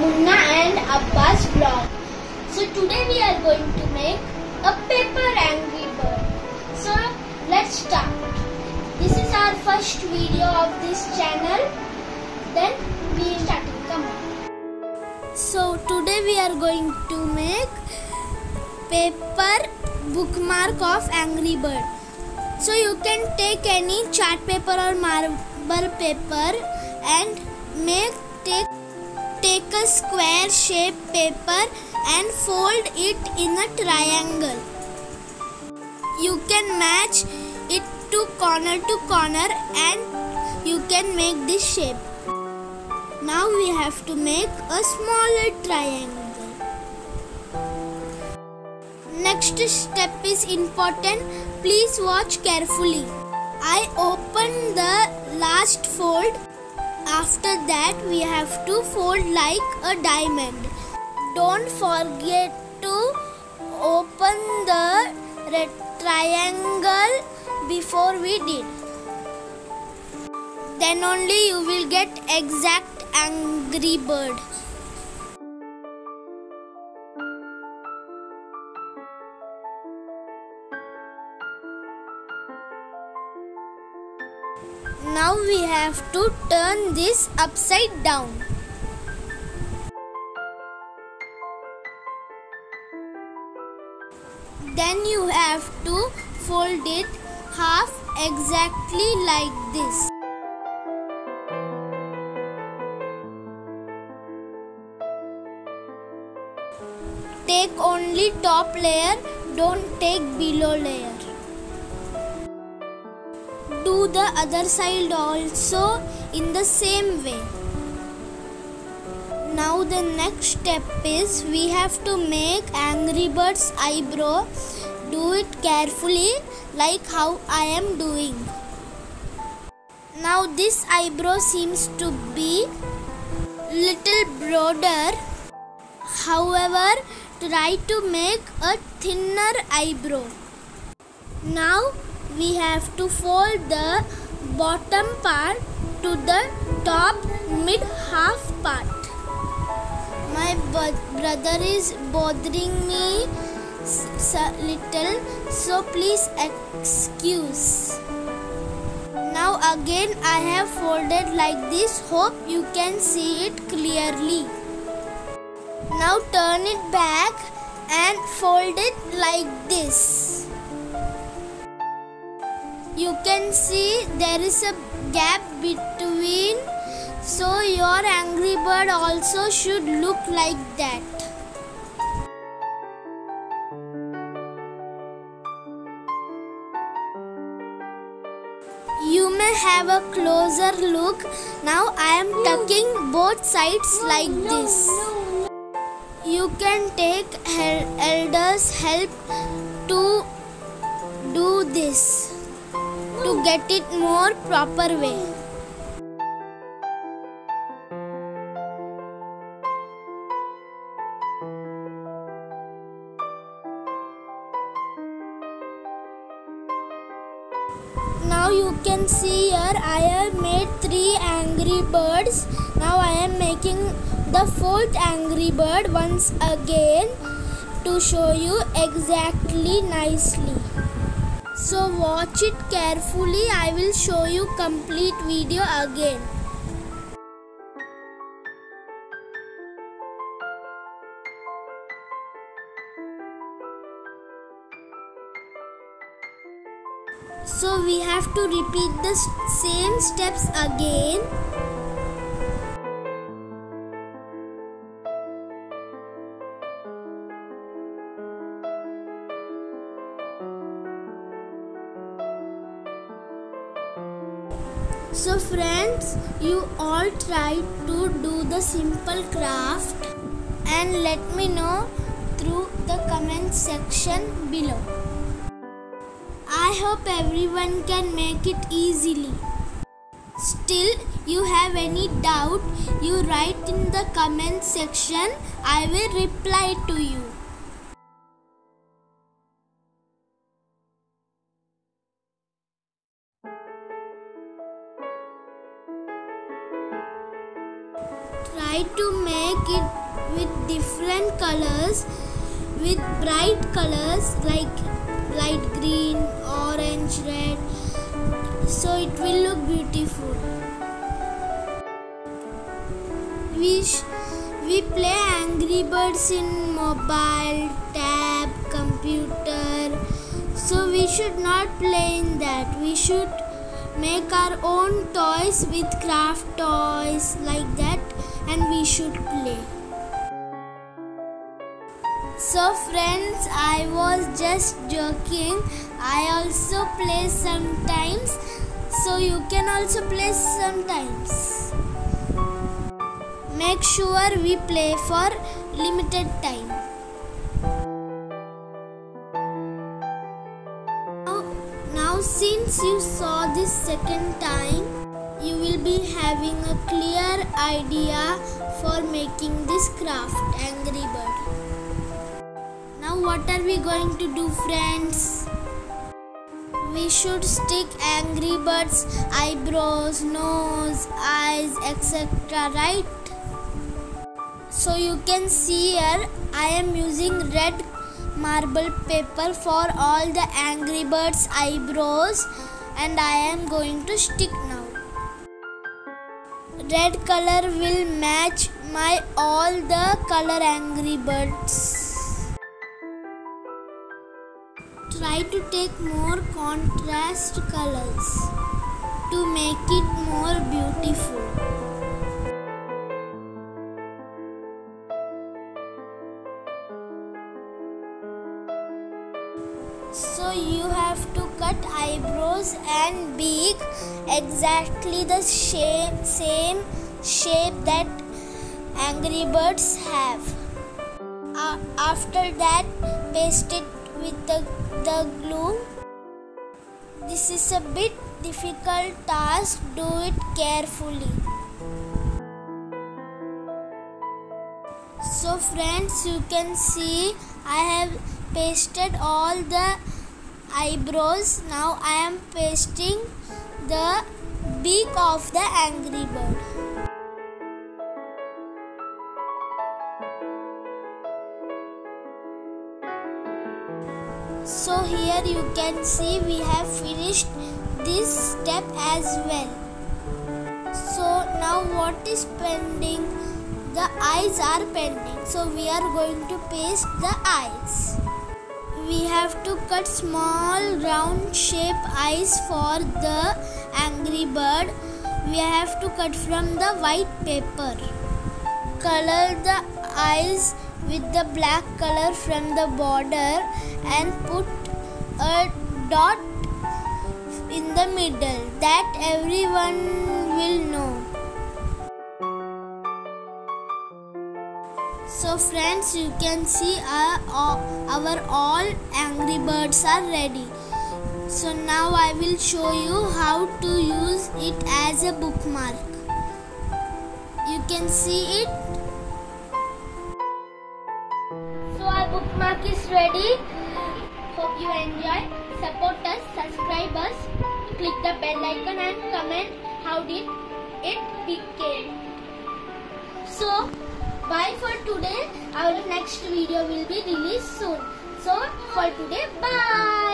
Munna and Abba's vlog. So today we are going to make a paper angry bird. So let's start. This is our first video of this channel. Then we start. Come on. So today we are going to make paper bookmark of angry bird. So you can take any chart paper or marble paper and take a square shaped paper and fold it in a triangle. You can match it to corner and you can make this shape. Now we have to make a smaller triangle. Next step is important. Please watch carefully. I open the last fold. After that we have to fold like a diamond. Don't forget to open the triangle before we did. Then only you will get exact angry bird. Now we have to turn this upside down. Then you have to fold it half exactly like this. Take only top layer, don't take below layer. Do the other side also in the same way. Now the next step is we have to make angry bird's eyebrow. Do it carefully like how I am doing. Now this eyebrow seems to be little broader. However, try to make a thinner eyebrow. Now we have to fold the bottom part to the top mid half part. My brother is bothering me little, so please excuse. Now again I have folded like this. Hope you can see it clearly. Now turn it back and fold it like this. You can see there is a gap between, so your angry bird also should look like that. You may have a closer look. Now I am tucking both sides like this. You can take elders' help to do this to get it more proper way. Now you can see here I have made 3 angry birds. Now I am making the 4th angry bird once again to show you exactly nicely. So watch it carefully. I will show you complete video again. So we have to repeat the same steps again. So friends, you all try to do the simple craft and let me know through the comment section below. I hope everyone can make it easily. Still, you have any doubt, you write in the comment section. I will reply to you. Try to to make it with different colors, with bright colors like light green, orange, red, so it will look beautiful. We play Angry Birds in mobile, tab, computer, so we should not play in that. We should make our own toys with craft toys like that, and we should play. So friends, I was just joking. I also play sometimes, so you can also play sometimes. Make sure we play for limited time. Now since you saw this second time, you will be having a clear idea for making this craft Angry Bird. Now what are we going to do, friends? We should stick Angry Birds eyebrows, nose, eyes, etc. right? So you can see here I am using red marble paper for all the Angry Birds eyebrows, and I am going to stick now. Red color will match my all the color Angry Birds. Try to take more contrast colors to make it more beautiful. So you have to cut eyebrows and beak exactly the same shape that Angry Birds have. After that, paste it with the glue. This is a bit difficult task. Do it carefully. So friends, you can see I have pasted all the eyebrows. Now I am pasting the beak of the Angry Bird. So here you can see we have finished this step as well. So now what is pending? The eyes are pending. So we are going to paste the eyes. We have to cut small round shape eyes for the Angry Bird. We have to cut from the white paper. Color the eyes with the black color from the border and put a dot in the middle that everyone will know. So friends, you can see our all Angry Birds are ready. So now I will show you how to use it as a bookmark. You can see it. So our bookmark is ready. Hope you enjoy. Support us, subscribe us, click the bell icon and comment how did it became. So bye for today. Our next video will be released soon. So for today, bye.